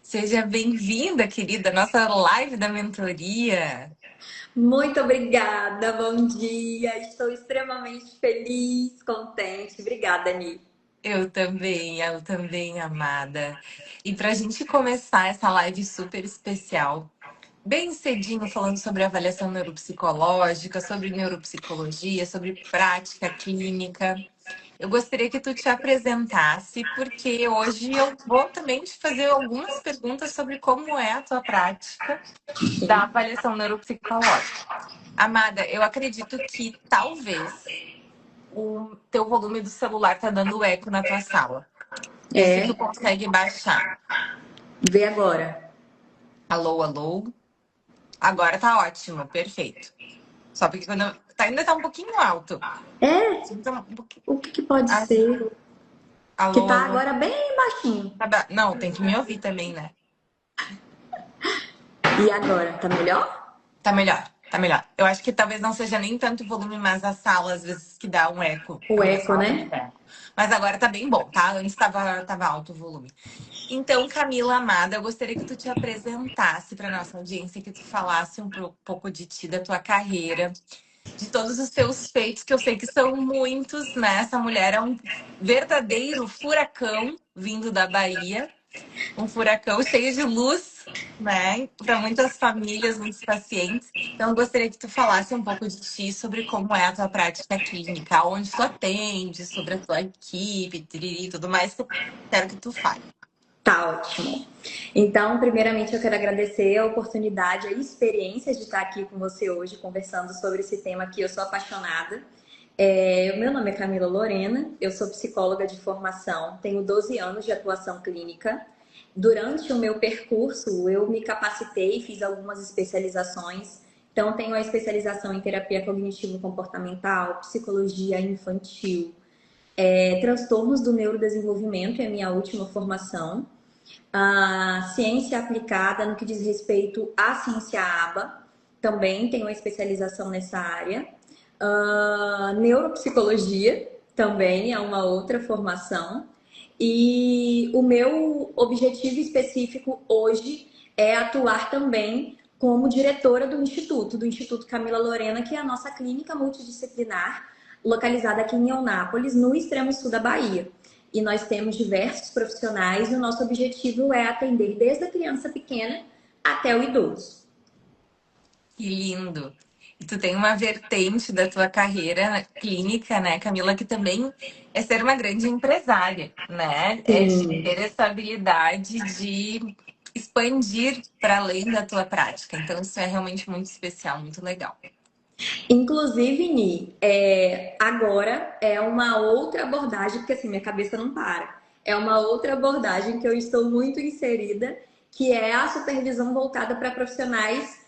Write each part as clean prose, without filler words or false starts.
Seja bem-vinda, querida, à nossa live da mentoria. Muito obrigada, bom dia. Estou extremamente feliz, contente. Obrigada, Ni. Eu também, amada. E para a gente começar essa live super especial, bem cedinho, falando sobre avaliação neuropsicológica, sobre neuropsicologia, sobre prática clínica. Eu gostaria que tu te apresentasse, porque hoje eu vou também te fazer algumas perguntas sobre como é a tua prática da avaliação neuropsicológica. Amada, eu acredito que talvez o teu volume do celular tá dando eco na tua sala. Vê se tu É, consegue baixar. vê agora. Alô, alô. Agora tá ótimo, perfeito. Só porque ainda tá um pouquinho alto. É, Então, um pouquinho. o que pode Ah, ser? Que alô, tá alô. agora bem baixinho. Não, tem que me ouvir também, né? E agora, tá melhor? Tá melhor, tá melhor. Eu acho que talvez não seja nem tanto o volume, mas a sala, às vezes, que dá um eco. O A minha eco, sala tem né? muito eco. Mas agora tá bem bom, tá? Antes tava alto o volume. Então, Camila Amada, eu gostaria que tu te apresentasse para nossa audiência, que tu falasse pouco de ti, da tua carreira, de todos os teus feitos, que eu sei que são muitos, né? Essa mulher é um verdadeiro furacão vindo da Bahia, um furacão cheio de luz, né? Para muitas famílias, muitos pacientes. Então, eu gostaria que tu falasse um pouco de ti, sobre como é a tua prática clínica, onde tu atende, sobre a tua equipe, tiriri, e tudo mais, que eu quero que tu fale. Tá ótimo. Então, primeiramente, eu quero agradecer a oportunidade, a experiência de estar aqui com você hoje, conversando sobre esse tema que eu sou apaixonada. O meu nome é Camila Lorena, eu sou psicóloga de formação, tenho 12 anos de atuação clínica. Durante o meu percurso, eu me capacitei, fiz algumas especializações. Então, tenho a especialização em terapia cognitivo-comportamental, psicologia infantil, transtornos do neurodesenvolvimento é a minha última formação. A ciência aplicada no que diz respeito à ciência ABA, também tenho uma especialização nessa área. Neuropsicologia também é uma outra formação. E o meu objetivo específico hoje é atuar também como diretora do Instituto Camila Lorena, que é a nossa clínica multidisciplinar, localizada aqui em Eunápolis, no extremo sul da Bahia. E nós temos diversos profissionais e o nosso objetivo é atender desde a criança pequena até o idoso. Que lindo! E tu tem uma vertente da tua carreira clínica, né, Camila, que também é ser uma grande empresária, né? É de Sim. ter essa habilidade de expandir para além da tua prática. Então, isso é realmente muito especial, muito legal. Inclusive, Ni, agora é uma outra abordagem, porque assim, minha cabeça não para. É uma outra abordagem que eu estou muito inserida, que é a supervisão voltada para profissionais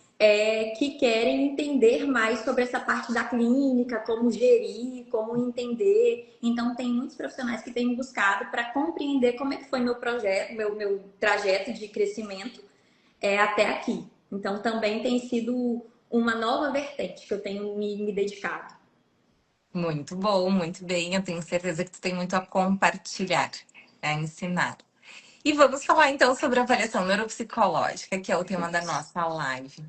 que querem entender mais sobre essa parte da clínica, como gerir, como entender. Então, tem muitos profissionais que têm buscado para compreender como é que foi meu projeto, meu trajeto de crescimento até aqui. Então, também tem sido uma nova vertente que eu tenho me dedicado. Muito bom, muito bem. Eu tenho certeza que tu tem muito a compartilhar, a ensinar. E vamos falar então sobre a avaliação neuropsicológica, que é o tema da nossa live.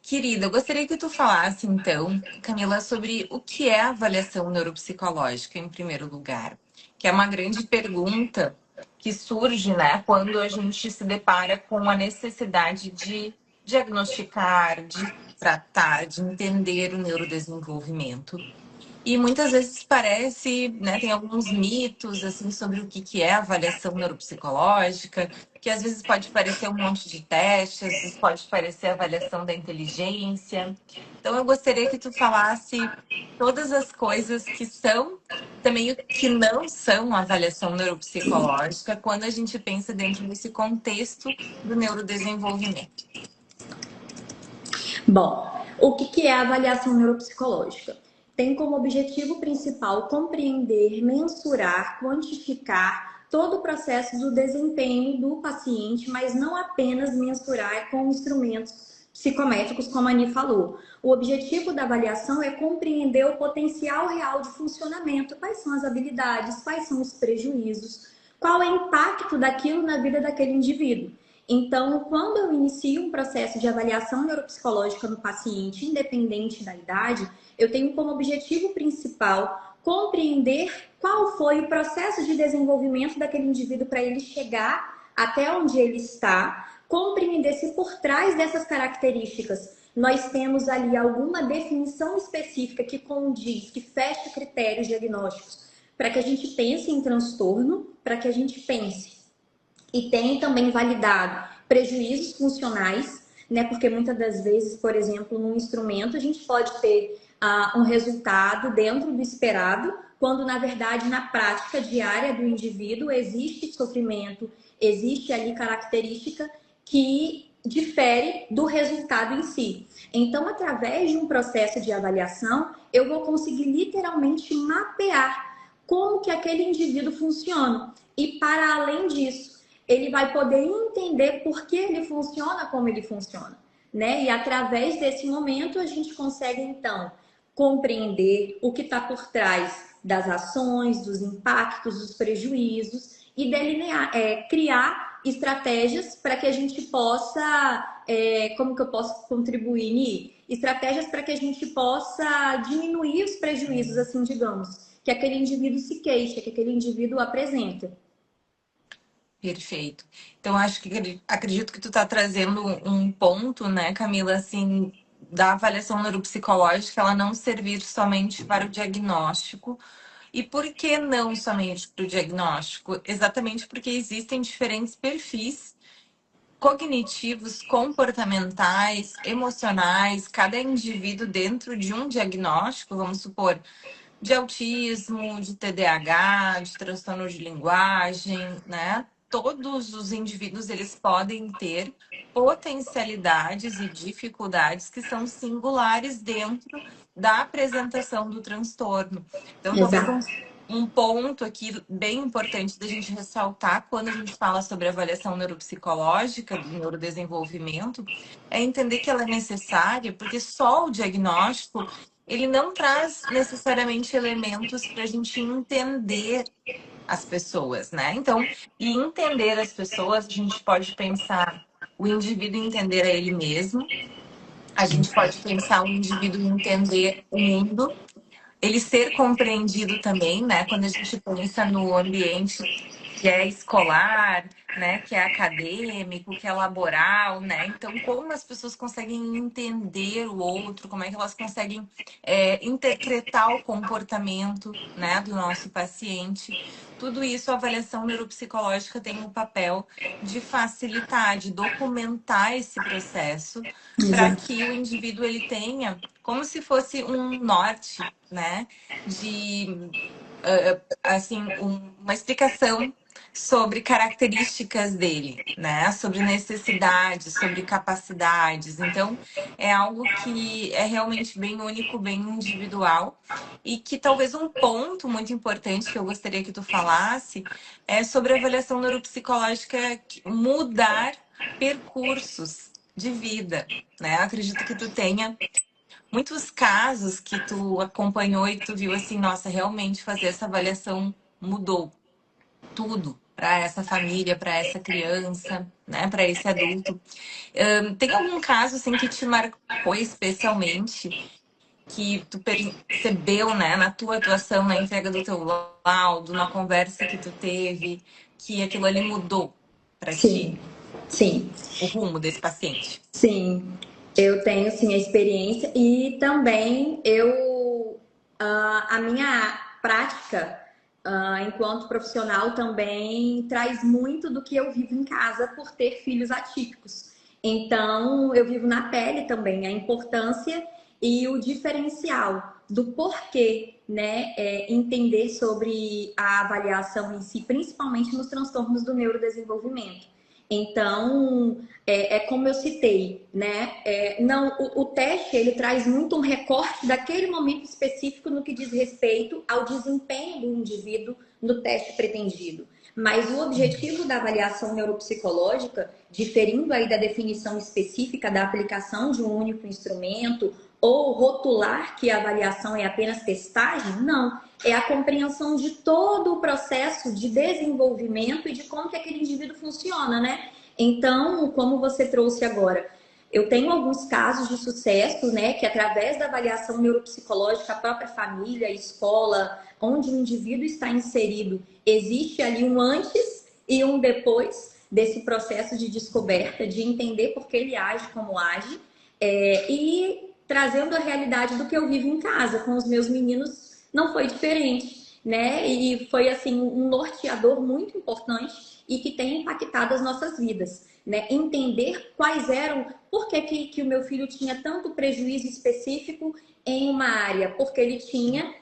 Querida, eu gostaria que tu falasse então, Camila, sobre o que é a avaliação neuropsicológica, em primeiro lugar, que é uma grande pergunta que surge, né, quando a gente se depara com a necessidade de diagnosticar, de tratar, de entender o neurodesenvolvimento. E muitas vezes parece, né, tem alguns mitos assim sobre o que é avaliação neuropsicológica, que às vezes pode parecer um monte de testes, às vezes pode parecer avaliação da inteligência. Então eu gostaria que tu falasse todas as coisas que são, também o que não são avaliação neuropsicológica, quando a gente pensa dentro desse contexto do neurodesenvolvimento. Bom, o que é a avaliação neuropsicológica? Tem como objetivo principal compreender, mensurar, quantificar todo o processo do desempenho do paciente, mas não apenas mensurar com instrumentos psicométricos, como a Ani falou. O objetivo da avaliação é compreender o potencial real de funcionamento, quais são as habilidades, quais são os prejuízos, qual é o impacto daquilo na vida daquele indivíduo. Então, quando eu inicio um processo de avaliação neuropsicológica no paciente, independente da idade, eu tenho como objetivo principal compreender qual foi o processo de desenvolvimento daquele indivíduo para ele chegar até onde ele está, compreender se por trás dessas características nós temos ali alguma definição específica que condiz, que fecha critérios diagnósticos, para que a gente pense em transtorno, para que a gente pense e tem também validado prejuízos funcionais, né? Porque muitas das vezes, por exemplo, num instrumento a gente pode ter um resultado dentro do esperado, quando na verdade na prática diária do indivíduo existe sofrimento, existe ali característica que difere do resultado em si. Então, através de um processo de avaliação, eu vou conseguir literalmente mapear como que aquele indivíduo funciona. E para além disso, ele vai poder entender por que ele funciona como ele funciona, né? E através desse momento a gente consegue então compreender o que está por trás das ações, dos impactos, dos prejuízos e delinear, criar estratégias para que a gente possa, como que eu posso contribuir, Ni? Estratégias para que a gente possa diminuir os prejuízos, assim, digamos, que aquele indivíduo se queixa, que aquele indivíduo apresenta. Perfeito. Então, acho que acredito que tu está trazendo um ponto, né, Camila, assim, da avaliação neuropsicológica, ela não servir somente para o diagnóstico. E por que não somente para o diagnóstico? Exatamente porque existem diferentes perfis cognitivos, comportamentais, emocionais, cada indivíduo dentro de um diagnóstico, vamos supor, de autismo, de TDAH, de transtorno de linguagem, né? Todos os indivíduos eles podem ter potencialidades e dificuldades que são singulares dentro da apresentação do transtorno. Então, talvez Exato. um ponto aqui bem importante da gente ressaltar quando a gente fala sobre avaliação neuropsicológica do neurodesenvolvimento é entender que ela é necessária, porque só o diagnóstico ele não traz necessariamente elementos para a gente entender as pessoas, né? Então, e entender as pessoas, a gente pode pensar o indivíduo entender a ele mesmo, a gente pode pensar o indivíduo entender o mundo, ele ser compreendido também, né? Quando a gente pensa no ambiente que é escolar, né? Que é acadêmico, que é laboral, né? Então, como as pessoas conseguem entender o outro, como é que elas conseguem interpretar o comportamento, né? Do nosso paciente. Tudo isso, a avaliação neuropsicológica tem o papel de facilitar, de documentar esse processo para Exato. que o indivíduo ele tenha como se fosse um norte, né? De assim uma explicação sobre características dele, né? Sobre necessidades, sobre capacidades. Então, é algo que é realmente bem único, bem individual e que talvez um ponto muito importante que eu gostaria que tu falasse é sobre a avaliação neuropsicológica mudar percursos de vida, né? Eu acredito que tu tenha muitos casos que tu acompanhou e que tu viu assim, nossa, realmente fazer essa avaliação mudou tudo para essa família, para essa criança, né, para esse adulto. Tem algum caso assim que te marcou especialmente, que tu percebeu, né, na tua atuação, na entrega do teu laudo, na conversa que tu teve, que aquilo ali mudou para ti Sim, sim, o rumo desse paciente? sim. Eu tenho sim a experiência e também a minha prática enquanto profissional também traz muito do que eu vivo em casa por ter filhos atípicos. Então, eu vivo na pele também a importância e o diferencial do porquê, né, entender sobre a avaliação em si, principalmente nos transtornos do neurodesenvolvimento. Então, como eu citei, né? Não, o teste ele traz muito um recorte daquele momento específico no que diz respeito ao desempenho do indivíduo no teste pretendido. Mas o objetivo da avaliação neuropsicológica, diferindo aí da definição específica da aplicação de um único instrumento ou rotular que a avaliação é apenas testagem, não. É a compreensão de todo o processo de desenvolvimento e de como que aquele indivíduo funciona, né? Então, como você trouxe agora, eu tenho alguns casos de sucesso, né, que através da avaliação neuropsicológica, a própria família, a escola, onde o indivíduo está inserido, existe ali um antes e um depois desse processo de descoberta, de entender por que ele age como age, e trazendo a realidade do que eu vivo em casa com os meus meninos, não foi diferente, né? E foi assim um norteador muito importante e que tem impactado as nossas vidas, né? Entender quais eram, por que o meu filho tinha tanto prejuízo específico em uma área, porque ele tinha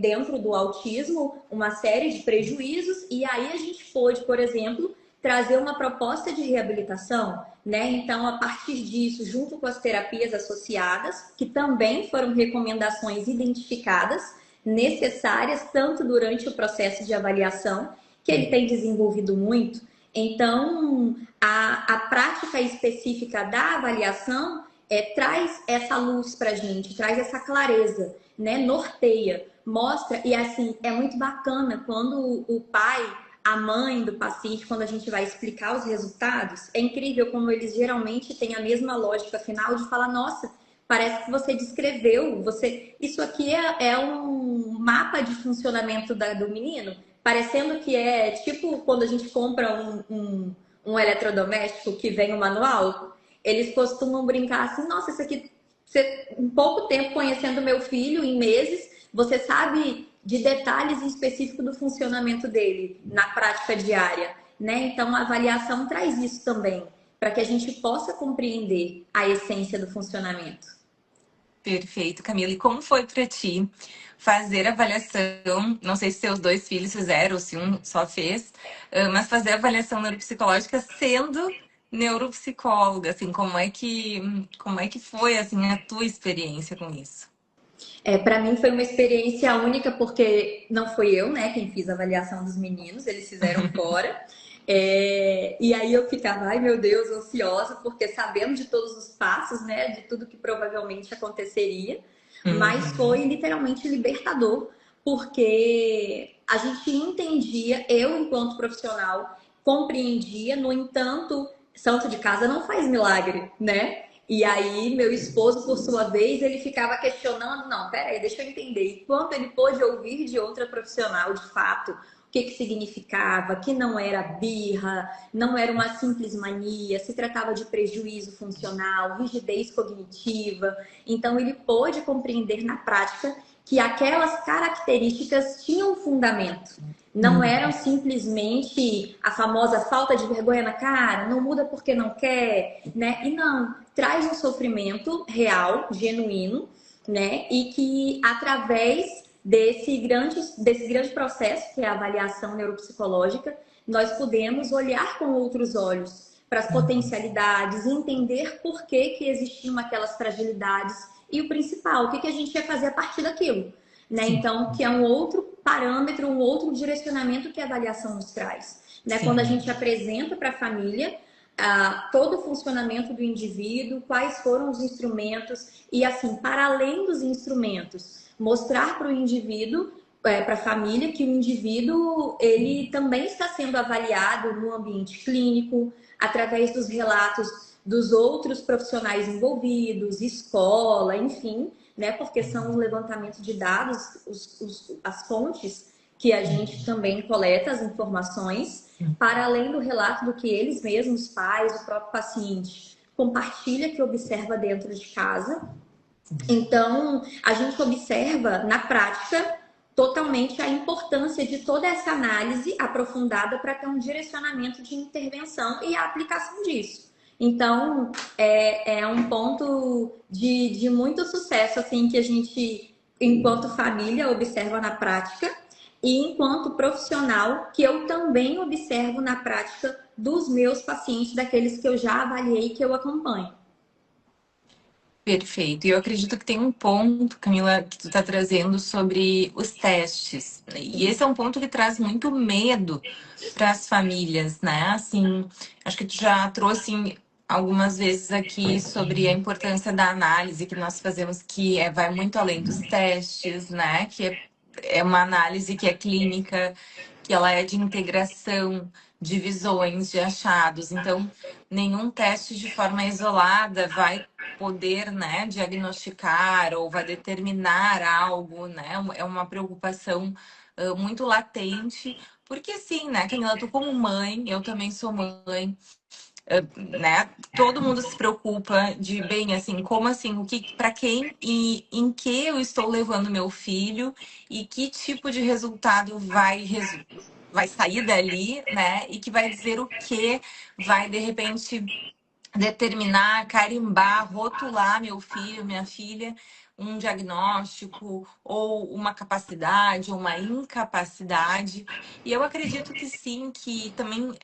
dentro do autismo uma série de prejuízos, e aí a gente pôde, por exemplo, trazer uma proposta de reabilitação, né? Então, a partir disso, junto com as terapias associadas, que também foram recomendações identificadas, necessárias, tanto durante o processo de avaliação, que ele tem desenvolvido muito. Então, a prática específica da avaliação traz essa luz para a gente, traz essa clareza, né? Norteia, mostra, e assim, é muito bacana quando o pai, a mãe do paciente, quando a gente vai explicar os resultados, é incrível como eles geralmente têm a mesma lógica final de falar, nossa, parece que você descreveu, isso aqui é um mapa de funcionamento do menino, parecendo que é tipo quando a gente compra um eletrodoméstico que vem o manual, eles costumam brincar assim, nossa, isso aqui, você, em pouco tempo conhecendo meu filho, em meses, você sabe de detalhes específicos do funcionamento dele na prática diária, né? Então a avaliação traz isso também, para que a gente possa compreender a essência do funcionamento. Perfeito, Camila. E como foi para ti fazer a avaliação? Não sei se seus dois filhos fizeram ou se um só fez, mas fazer a avaliação neuropsicológica sendo neuropsicóloga, assim, como é que foi assim a tua experiência com isso? Para mim foi uma experiência única porque não fui eu, né, quem fiz a avaliação dos meninos, eles fizeram fora. E aí eu ficava, ai meu Deus, ansiosa, porque sabendo de todos os passos, né, de tudo que provavelmente aconteceria, mas Uhum. foi literalmente libertador, porque a gente entendia, eu enquanto profissional compreendia, no entanto, santo de casa não faz milagre, né? E aí, meu esposo, por sua vez, ele ficava questionando: não, peraí, deixa eu entender. E quando ele pôde ouvir de outra profissional, de fato, o que significava, que não era birra, não era uma simples mania, se tratava de prejuízo funcional, rigidez cognitiva. Então, ele pôde compreender na prática que aquelas características tinham fundamento. Não eram simplesmente a famosa falta de vergonha na cara, não muda porque não quer, né? E não, traz um sofrimento real, genuíno, né? E que através desse grande processo, que é a avaliação neuropsicológica, nós podemos olhar com outros olhos para as potencialidades, entender por que existiam aquelas fragilidades e o principal, o que a gente ia fazer a partir daquilo. Né? Sim, Então, que é um outro parâmetro, um outro direcionamento que a avaliação nos traz. Né? Quando a sim. gente apresenta para a família todo o funcionamento do indivíduo, quais foram os instrumentos e assim, para além dos instrumentos, mostrar para o indivíduo, para a família, que o indivíduo ele também está sendo avaliado no ambiente clínico, através dos relatos dos outros profissionais envolvidos, escola, enfim, né? Porque são os levantamentos de dados, as fontes que a gente também coleta as informações, para além do relato do que eles mesmos, pais, o próprio paciente, compartilha, que observa dentro de casa. Então, a gente observa na prática totalmente a importância de toda essa análise aprofundada para ter um direcionamento de intervenção e a aplicação disso. Então, é um ponto de muito sucesso, assim, que a gente, enquanto família, observa na prática e enquanto profissional, que eu também observo na prática dos meus pacientes, daqueles que eu já avaliei e que eu acompanho. Perfeito. E eu acredito que tem um ponto, Camila, que tu está trazendo sobre os testes. E esse é um ponto que traz muito medo para as famílias, né? Assim, acho que tu já trouxe algumas vezes aqui sobre a importância da análise que nós fazemos, que vai muito além dos testes, né? É uma análise que é clínica, que ela é de integração de visões, de achados. Então, nenhum teste de forma isolada vai poder, né, diagnosticar ou vai determinar algo, né? É uma preocupação muito latente, porque sim, né, Camila, tu como mãe, eu também sou mãe, né? Todo mundo se preocupa de bem assim, como assim, o que, para quem e em que eu estou levando meu filho e que tipo de resultado vai sair dali, né? E que vai dizer o que vai de repente determinar, carimbar, rotular meu filho, minha filha, um diagnóstico ou uma capacidade ou uma incapacidade. E eu acredito que sim, que também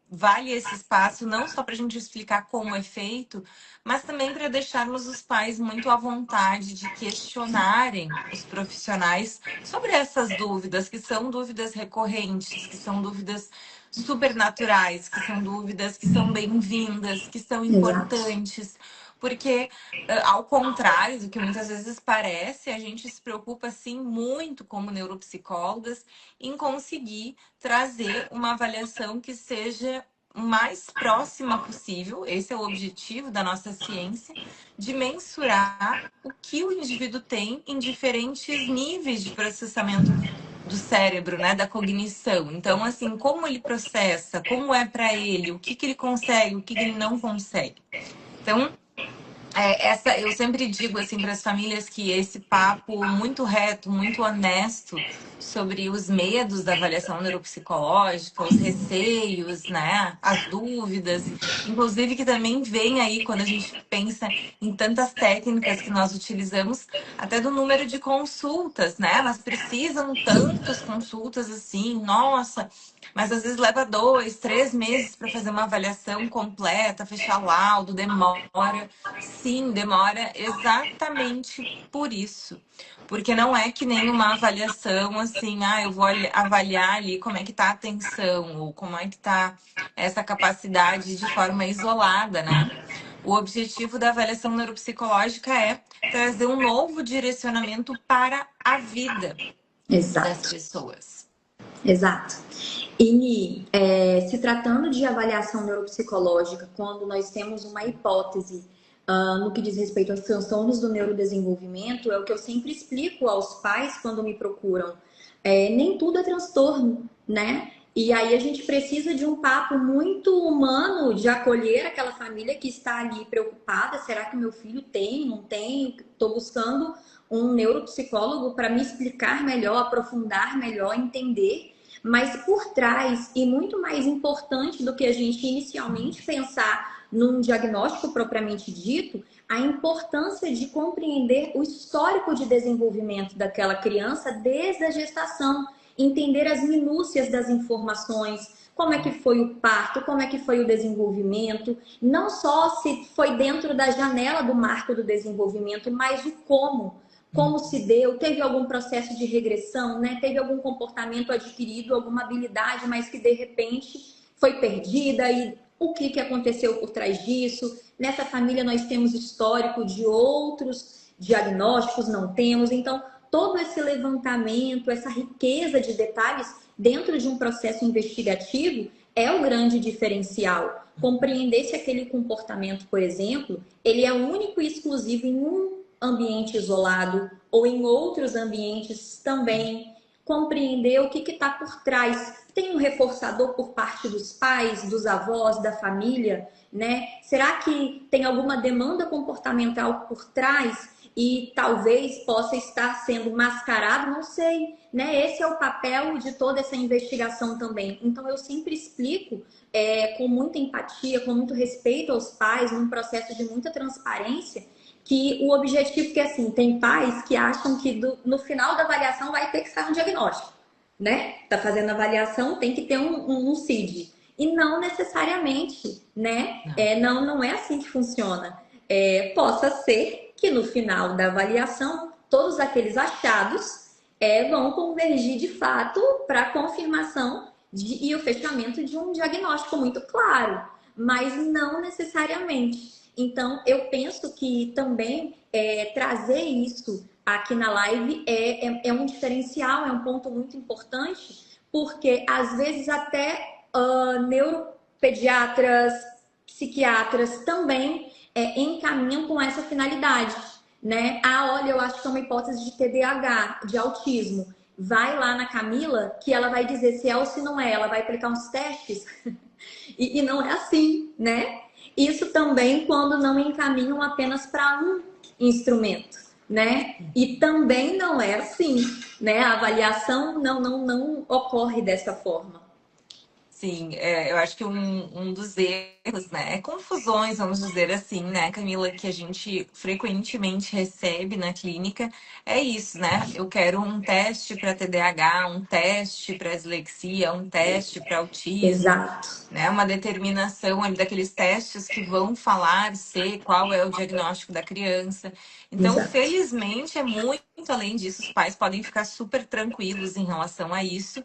vale esse espaço não só para a gente explicar como é feito, mas também para deixarmos os pais muito à vontade de questionarem os profissionais sobre essas dúvidas, que são dúvidas recorrentes, que são dúvidas supernaturais, que são dúvidas que são bem-vindas, que são Exato. importantes, porque ao contrário do que muitas vezes parece, a gente se preocupa sim muito como neuropsicólogas em conseguir trazer uma avaliação que seja mais próxima possível, esse é o objetivo da nossa ciência, de mensurar o que o indivíduo tem em diferentes níveis de processamento do cérebro, né, da cognição. Então, assim, como ele processa, como é para ele, o que que ele consegue, o que que ele não consegue. Então, eu sempre digo assim para as famílias que esse papo muito reto, muito honesto sobre os medos da avaliação neuropsicológica, os receios, né, as dúvidas, inclusive que também vem aí quando a gente pensa em tantas técnicas que nós utilizamos, até do número de consultas, né? Elas precisam tantas consultas assim, nossa, mas às vezes leva 2, 3 meses para fazer uma avaliação completa, fechar laudo, demora. Sim, demora exatamente por isso. Porque não é que nem uma avaliação assim, eu vou avaliar ali como é que tá a atenção, ou como é que tá essa capacidade de forma isolada, né? O objetivo da avaliação neuropsicológica é trazer um novo direcionamento para a vida das Exato. pessoas. Exato. E se tratando de avaliação neuropsicológica, quando nós temos uma hipótese no que diz respeito aos transtornos do neurodesenvolvimento, é o que eu sempre explico aos pais quando me procuram. Nem tudo é transtorno, né? E aí a gente precisa de um papo muito humano de acolher aquela família que está ali preocupada. Será que meu filho tem? Não tem? Estou buscando um neuropsicólogo para me explicar melhor, aprofundar melhor, entender. Mas por trás, e muito mais importante do que a gente inicialmente pensar num diagnóstico propriamente dito, a importância de compreender o histórico de desenvolvimento daquela criança desde a gestação, entender as minúcias das informações, como é que foi o parto, como é que foi o desenvolvimento, não só se foi dentro da janela do marco do desenvolvimento, mas o como se deu, teve algum processo de regressão, né? Teve algum comportamento adquirido, alguma habilidade, mas que de repente foi perdida e o que, que aconteceu por trás disso. Nessa família nós temos histórico de outros diagnósticos, não temos. Então, todo esse levantamento, essa riqueza de detalhes dentro de um processo investigativo é o grande diferencial. Compreender se aquele comportamento, por exemplo, ele é único e exclusivo em um ambiente isolado ou em outros ambientes também. Compreender o que está por trás. Tem um reforçador por parte dos pais, dos avós, da família, né? Será que tem alguma demanda comportamental por trás e talvez possa estar sendo mascarado? Não sei, né? Esse é o papel de toda essa investigação também. Então eu sempre explico com muita empatia, com muito respeito aos pais, num processo de muita transparência, que o objetivo que assim, tem pais que acham que no final da avaliação vai ter que sair um diagnóstico, né? Tá fazendo avaliação, tem que ter um CID. E não necessariamente, né? Não. Não é assim que funciona. Possa ser que no final da avaliação, todos aqueles achados vão convergir de fato para a confirmação e o fechamento de um diagnóstico muito claro, mas não necessariamente. Então, eu penso que também trazer isso aqui na live é um diferencial, é um ponto muito importante, porque às vezes até neuropediatras, psiquiatras também encaminham com essa finalidade, né? Ah, olha, eu acho que é uma hipótese de TDAH, de autismo. Vai lá na Camila que ela vai dizer se é ou se não é. Ela vai aplicar uns testes e não é assim, né? Isso também quando não encaminham apenas para um instrumento, né? E também não é assim, né? A avaliação não ocorre dessa forma. Sim, eu acho que um dos erros, né, confusões, vamos dizer assim, né, Camila, que a gente frequentemente recebe na clínica, é isso, né? Eu quero um teste para TDAH, um teste para dislexia, um teste para autismo, Exato, né? Uma determinação ali daqueles testes que vão falar, ser qual é o diagnóstico da criança. Então, exato. felizmente, é muito além disso, os pais podem ficar super tranquilos em relação a isso.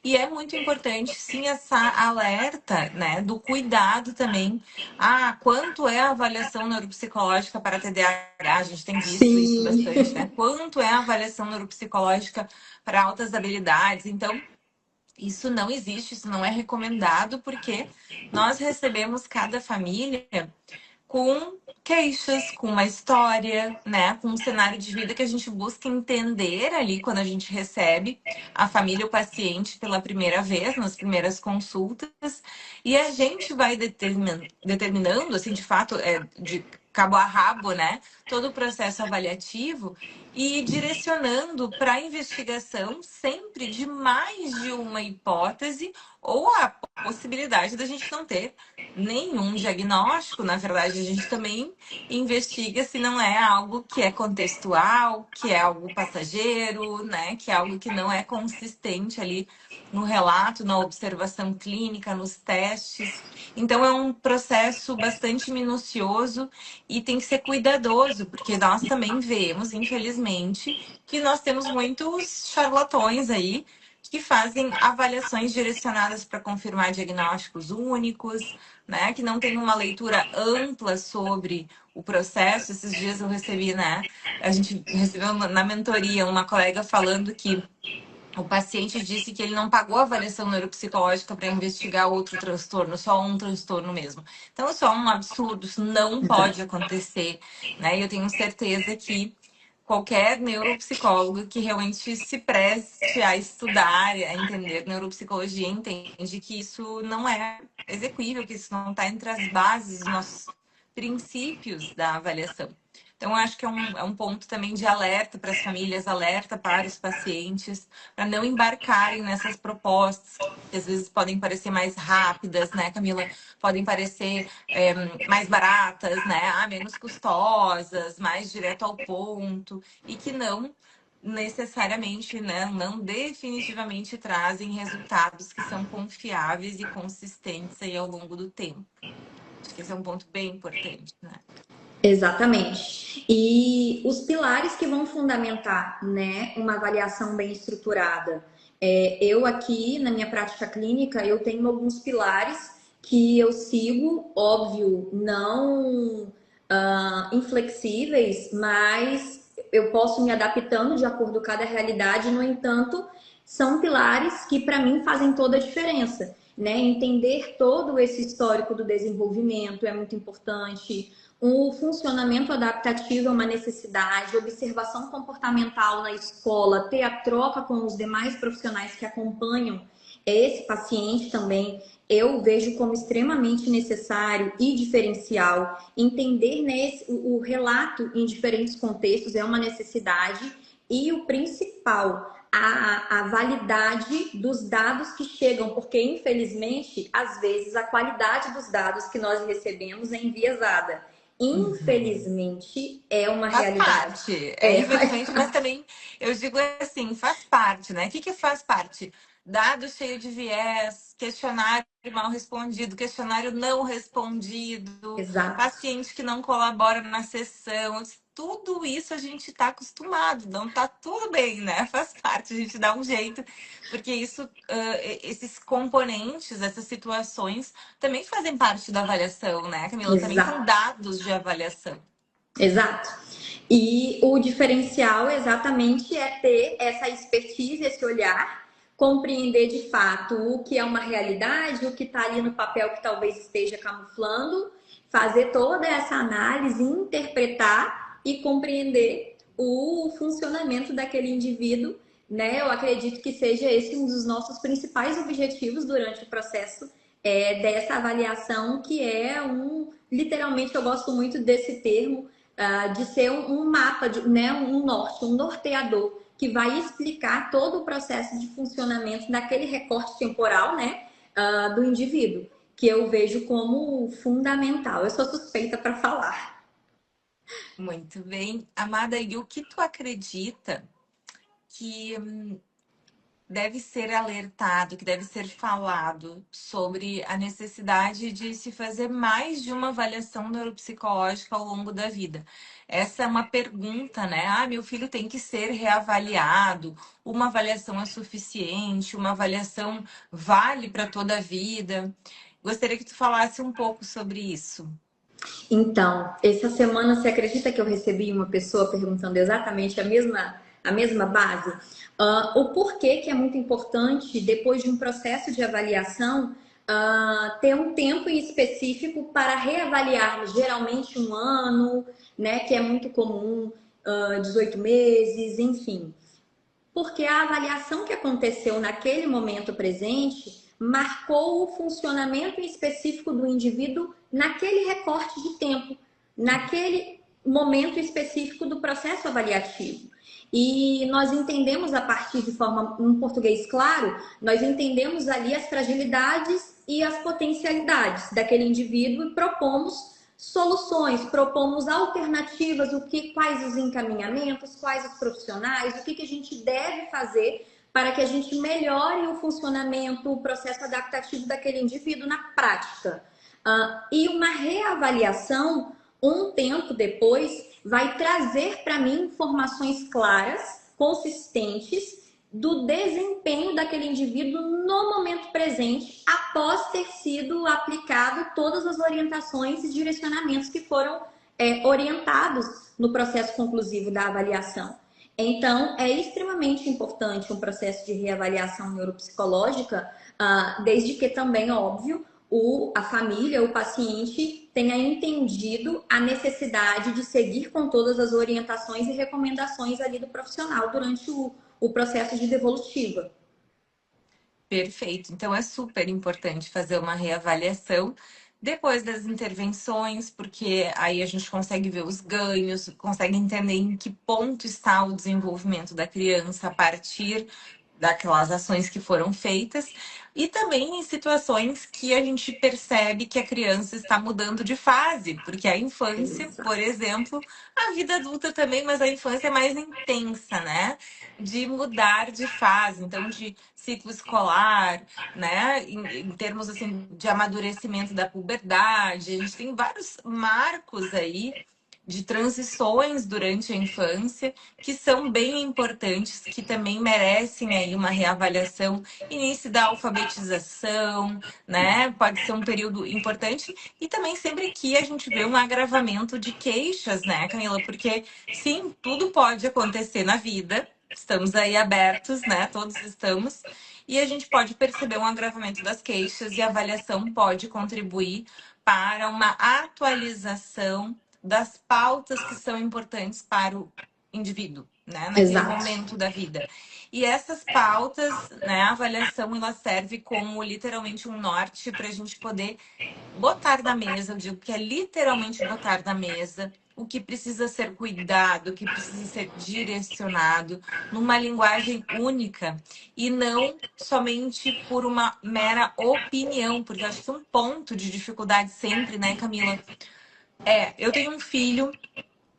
E é muito importante, sim, essa alerta, né, do cuidado também. Ah, quanto é a avaliação neuropsicológica para TDAH? A gente tem visto isso bastante, Sim, né? Quanto é a avaliação neuropsicológica para altas habilidades? Então, isso não existe, isso não é recomendado, porque nós recebemos cada família com queixas, com uma história, né, com um cenário de vida que a gente busca entender ali quando a gente recebe a família, o paciente pela primeira vez, nas primeiras consultas, e a gente vai determinando, assim, de fato, de cabo a rabo, né, todo o processo avaliativo e direcionando para a investigação sempre de mais de uma hipótese ou a possibilidade da gente não ter nenhum diagnóstico. Na verdade, a gente também investiga se não é algo que é contextual, que é algo passageiro, né? Que é algo que não é consistente ali no relato, na observação clínica, nos testes. Então, é um processo bastante minucioso e tem que ser cuidadoso, porque nós também vemos, infelizmente, que nós temos muitos charlatões aí que fazem avaliações direcionadas para confirmar diagnósticos únicos, né? Que não tem uma leitura ampla sobre o processo. Esses dias eu recebi, né? A gente recebeu na mentoria uma colega falando que o paciente disse que ele não pagou a avaliação neuropsicológica para investigar outro transtorno, só um transtorno mesmo. Então, isso é um absurdo, isso não pode exato. acontecer, né? E eu tenho certeza que qualquer neuropsicólogo que realmente se preste a estudar, a entender neuropsicologia, entende que isso não é execuível, que isso não está entre as bases dos nossos princípios da avaliação. Então, eu acho que é um ponto também de alerta para as famílias, alerta para os pacientes, para não embarcarem nessas propostas que às vezes podem parecer mais rápidas, né, Camila? Podem parecer mais baratas, né? Menos custosas, mais direto ao ponto, e que não necessariamente, né, não definitivamente trazem resultados que são confiáveis e consistentes aí ao longo do tempo. Acho que esse é um ponto bem importante, né? Exatamente. E os pilares que vão fundamentar, né, uma avaliação bem estruturada. Eu aqui, na minha prática clínica, eu tenho alguns pilares que eu sigo, óbvio, não inflexíveis, mas eu posso me adaptando de acordo com cada realidade. No entanto, são pilares que para mim fazem toda a diferença, né? Entender todo esse histórico do desenvolvimento é muito importante. O funcionamento adaptativo é uma necessidade, observação comportamental na escola, ter a troca com os demais profissionais que acompanham esse paciente também, eu vejo como extremamente necessário e diferencial. Entender o relato em diferentes contextos é uma necessidade e o principal, a validade dos dados que chegam, porque infelizmente, às vezes, a qualidade dos dados que nós recebemos é enviesada. Uhum. Infelizmente, é uma Faz realidade. parte, Faz infelizmente, mas parte. também eu digo assim, faz parte, né? O que que faz parte? Dado cheio de viés, questionário mal respondido, questionário não respondido, Exato, paciente que não colabora na sessão, tudo isso a gente está acostumado, não tá tudo bem, né? Faz parte, a gente dá um jeito, porque isso, esses componentes, essas situações também fazem parte da avaliação, né, Camila? Também são exato. dados de avaliação. Exato. E o diferencial exatamente é ter essa expertise, esse olhar compreender de fato o que é uma realidade, o que está ali no papel que talvez esteja camuflando, fazer toda essa análise, interpretar e compreender o funcionamento daquele indivíduo, né? Eu acredito que seja esse um dos nossos principais objetivos durante o processo dessa avaliação, que é literalmente eu gosto muito desse termo, de ser um mapa, né, um norte, um norteador, que vai explicar todo o processo de funcionamento daquele recorte temporal, né, do indivíduo, que eu vejo como fundamental. Eu sou suspeita para falar. Muito bem. Amada, e o que tu acredita que deve ser alertado, que deve ser falado sobre a necessidade de se fazer mais de uma avaliação neuropsicológica ao longo da vida? Essa é uma pergunta, né? Ah, meu filho tem que ser reavaliado, uma avaliação é suficiente, uma avaliação vale para toda a vida. Gostaria que tu falasse um pouco sobre isso. Então, essa semana, você acredita que eu recebi uma pessoa perguntando exatamente a mesma base? O porquê que é muito importante, depois de um processo de avaliação, ter um tempo em específico para reavaliar, geralmente um ano, né, que é muito comum, 18 meses, enfim. Porque a avaliação que aconteceu naquele momento presente marcou o funcionamento específico do indivíduo naquele recorte de tempo, naquele momento específico do processo avaliativo. E nós entendemos a partir de forma, um português claro, nós entendemos ali as fragilidades e as potencialidades daquele indivíduo e propomos soluções, propomos alternativas, quais os encaminhamentos, quais os profissionais, o que a gente deve fazer para que a gente melhore o funcionamento, o processo adaptativo daquele indivíduo na prática. E uma reavaliação, um tempo depois, vai trazer para mim informações claras, consistentes, do desempenho daquele indivíduo no momento presente, após ter sido aplicado todas as orientações e direcionamentos que foram orientados no processo conclusivo da avaliação. Então, é extremamente importante um processo de reavaliação neuropsicológica, desde que também, óbvio, a família, o paciente tenha entendido a necessidade de seguir com todas as orientações e recomendações ali do profissional durante o processo de devolutiva. Perfeito. Então é super importante fazer uma reavaliação depois das intervenções, porque aí a gente consegue ver os ganhos, consegue entender em que ponto está o desenvolvimento da criança a partir daquelas ações que foram feitas, e também em situações que a gente percebe que a criança está mudando de fase, porque a infância, por Exato. exemplo, a vida adulta também, mas a infância é mais intensa, né? De mudar de fase, então de ciclo escolar, né? Em termos assim de amadurecimento da puberdade, a gente tem vários marcos aí de transições durante a infância que são bem importantes, que também merecem aí uma reavaliação. Início da alfabetização, né? Pode ser um período importante e também sempre que a gente vê um agravamento de queixas, né, Camila? Porque sim, tudo pode acontecer na vida. Estamos aí abertos, né? Todos estamos. E a gente pode perceber um agravamento das queixas e a avaliação pode contribuir para uma atualização das pautas que são importantes para o indivíduo, né, naquele Exato. momento da vida. E essas pautas, né, a avaliação, ela serve como literalmente um norte para a gente poder botar na mesa, eu digo que é literalmente botar na mesa o que precisa ser cuidado, o que precisa ser direcionado numa linguagem única e não somente por uma mera opinião, porque eu acho que um ponto de dificuldade sempre, né, Camila, eu tenho um filho,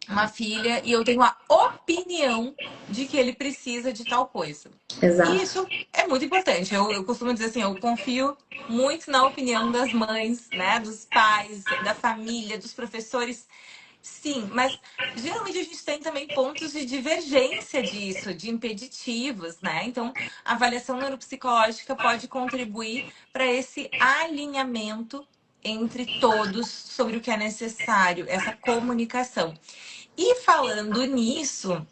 uma filha, e eu tenho a opinião de que ele precisa de tal coisa. E Exato. isso é muito importante. Eu costumo dizer assim, eu confio muito na opinião das mães, né, dos pais, da família, dos professores. Sim, mas geralmente a gente tem também pontos de divergência disso, de impeditivos, né? Então, a avaliação neuropsicológica pode contribuir para esse alinhamento entre todos sobre o que é necessário, essa comunicação. E falando nisso,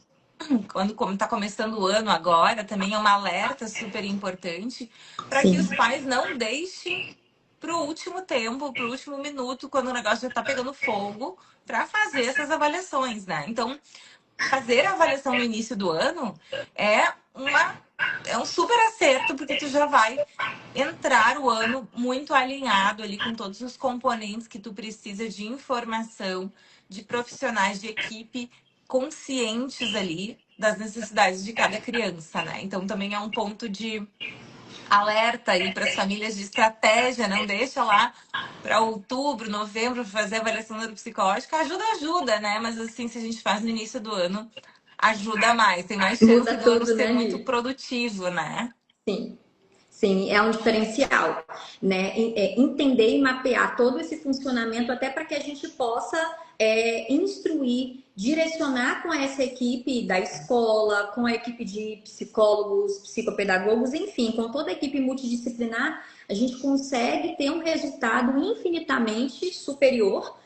quando como está começando o ano agora, também é um alerta super importante para que os Sim. pais não deixem para o último tempo, para o último minuto, quando o negócio já está pegando fogo, para fazer essas avaliações, né? Então, fazer a avaliação no início do ano é uma é um super acerto, porque tu já vai entrar o ano muito alinhado ali com todos os componentes que tu precisa de informação, de profissionais de equipe conscientes ali das necessidades de cada criança, né? Então também é um ponto de alerta aí para as famílias de estratégia, não deixa lá para outubro, novembro fazer avaliação neuropsicológica. Ajuda, né? Mas assim, se a gente faz no início do ano, ajuda mais, tem mais chance Muda do ano tudo, ser né, muito Mi? produtivo, né? Sim. Sim, é um diferencial, né? Entender e mapear todo esse funcionamento até para que a gente possa instruir, direcionar com essa equipe da escola, com a equipe de psicólogos, psicopedagogos, enfim, com toda a equipe multidisciplinar, a gente consegue ter um resultado infinitamente superior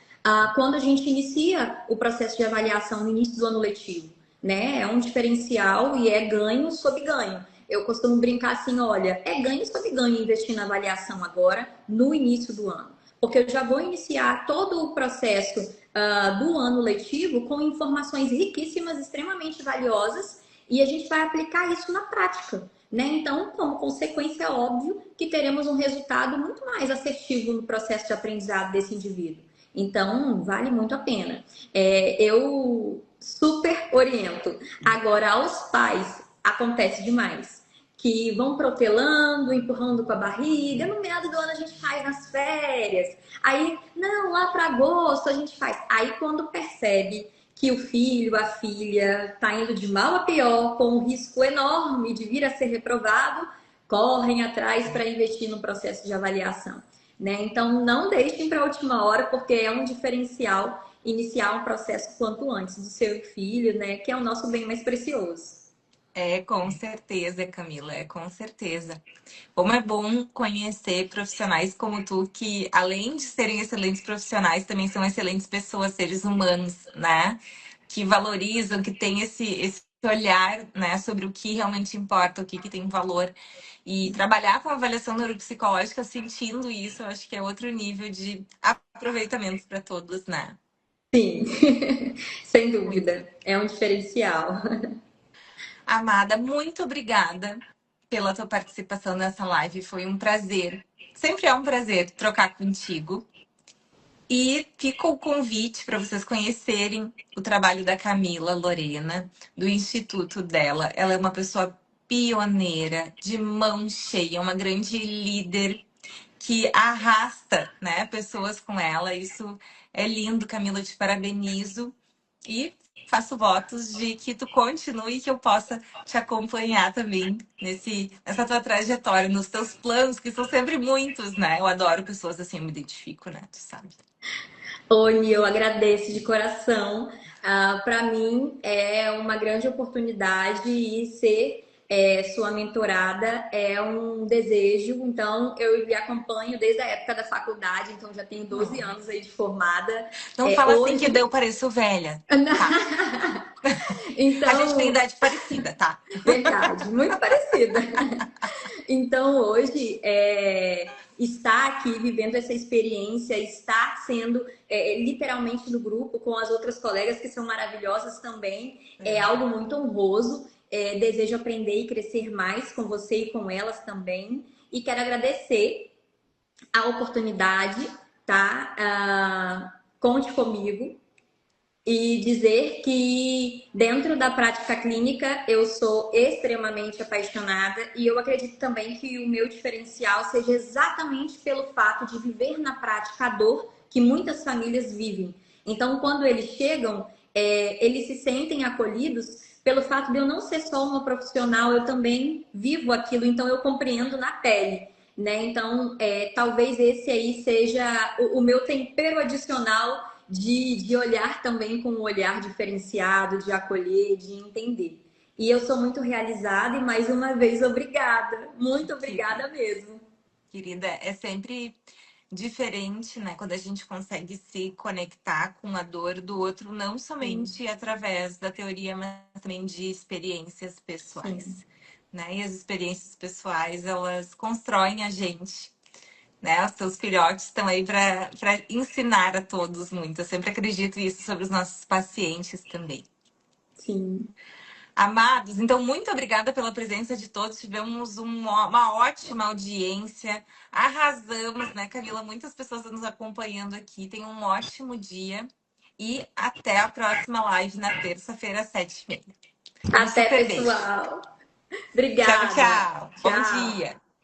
quando a gente inicia o processo de avaliação no início do ano letivo, né? É um diferencial e é ganho sob ganho. Eu costumo brincar assim, olha, é ganho sobre ganho investir na avaliação agora, no início do ano. Porque eu já vou iniciar todo o processo do ano letivo com informações riquíssimas, extremamente valiosas, e a gente vai aplicar isso na prática. Né? Então, como consequência, é óbvio que teremos um resultado muito mais assertivo no processo de aprendizado desse indivíduo. Então, vale muito a pena. Eu super oriento. Agora, aos pais, acontece demais que vão protelando, empurrando com a barriga. No meado do ano a gente faz nas férias. Aí, não, lá para agosto a gente faz. Aí, quando percebe que o filho, a filha, tá indo de mal a pior, com um risco enorme de vir a ser reprovado, correm atrás para investir no processo de avaliação. Né? Então, não deixem para a última hora, porque é um diferencial iniciar um processo quanto antes do seu filho, né? Que é o nosso bem mais precioso. É, com certeza, Camila, é com certeza. Como é bom conhecer profissionais como tu, que além de serem excelentes profissionais, também são excelentes pessoas, seres humanos, né? Que valorizam, que têm esse olhar, né, sobre o que realmente importa, o que tem valor. E trabalhar com avaliação neuropsicológica, sentindo isso, eu acho que é outro nível de aproveitamento para todos, né? Sim, sem Muito. dúvida. É um diferencial. Amada, muito obrigada pela tua participação nessa live. Foi um prazer. Sempre é um prazer trocar contigo. E fica o convite para vocês conhecerem o trabalho da Camila Lorena, do instituto dela. Ela é uma pessoa pioneira, de mão cheia, uma grande líder que arrasta, né, pessoas com ela. Isso é lindo, Camila, eu te parabenizo e faço votos de que tu continue e que eu possa te acompanhar também nessa tua trajetória, nos teus planos, que são sempre muitos, né? Eu adoro pessoas assim, eu me identifico, né? Tu sabe. Oi, eu agradeço de coração. Para mim é uma grande oportunidade e ser sua mentorada é um desejo. Então, eu lhe acompanho desde a época da faculdade, então já tenho 12 Não, anos aí de formada. não fala assim que Hoje, eu pareço velha, tá? A gente tem então, idade parecida, tá? verdade, muito parecida. Então, hoje, estar aqui vivendo essa experiência, estar sendo literalmente no grupo com as outras colegas que são maravilhosas também, é É. algo muito honroso. Desejo aprender e crescer mais com você e com elas também. E quero agradecer a oportunidade, tá? Conte comigo e dizer que dentro da prática clínica eu sou extremamente apaixonada e eu acredito também que o meu diferencial seja exatamente pelo fato de viver na prática a dor que muitas famílias vivem. Então, quando eles chegam, eles se sentem acolhidos pelo fato de eu não ser só uma profissional, eu também vivo aquilo, então eu compreendo na pele. Né? Então, talvez esse aí seja o meu tempero adicional de olhar também com um olhar diferenciado, de acolher, de entender. E eu sou muito realizada e mais uma vez obrigada, muito Que, obrigada mesmo. querida, é sempre diferente, né? Quando a gente consegue se conectar com a dor do outro, não Sim, somente através da teoria, mas também de experiências sim, pessoais, né? E as experiências pessoais, elas constroem a gente, né? Os teus filhotes estão aí para ensinar a todos muito. Eu sempre acredito isso sobre os nossos pacientes também. sim. Amados, então muito obrigada pela presença de todos. Tivemos uma ótima audiência. Arrasamos, né, Camila? Muitas pessoas nos acompanhando aqui. Tenham um ótimo dia e até a próxima live na terça-feira, às 7h30. Um Até, super beijo. pessoal. Tchau, Obrigada. tchau. Bom Tchau. dia.